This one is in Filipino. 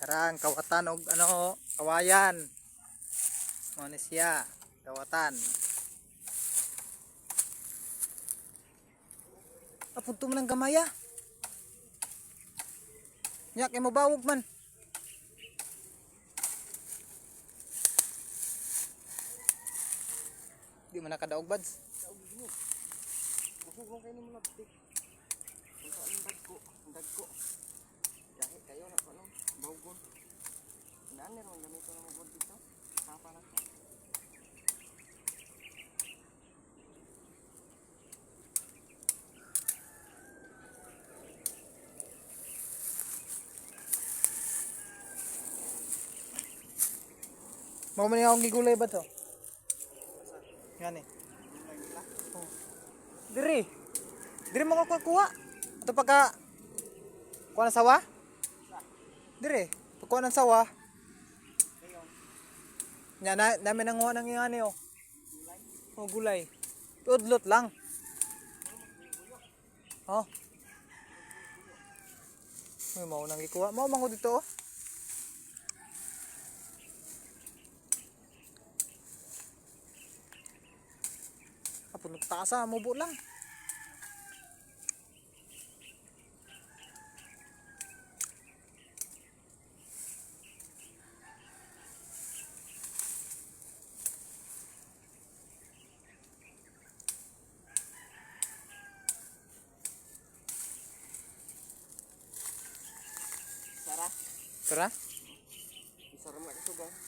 Karang kawatan og ano kawayan. Mo ni siya kawatan. Apunto man ang gamaya. Nya kay mabawog man. Di man nakadaog bads. Busog kayo mo nagtik. Kung saan ang dagko. Dahil kayo na ko nung bawgon. Inaan ni ron gamito na mabod dito. Papa na ko. Mao man akong gigulay ba to? Ngani. Oh. Diri. Diri mo ko kuha. Ato pagka kuha ng sawa? Diri. Pagkuha ng sawa. Nya na namin nanguha ng ngani oh. Oh gulay. Udlot lang. Oh. May mao nang gikuha. Mao mango dito oh. Apon nagtasa mubo lang. Sara. Tara. Isara mo ito ga.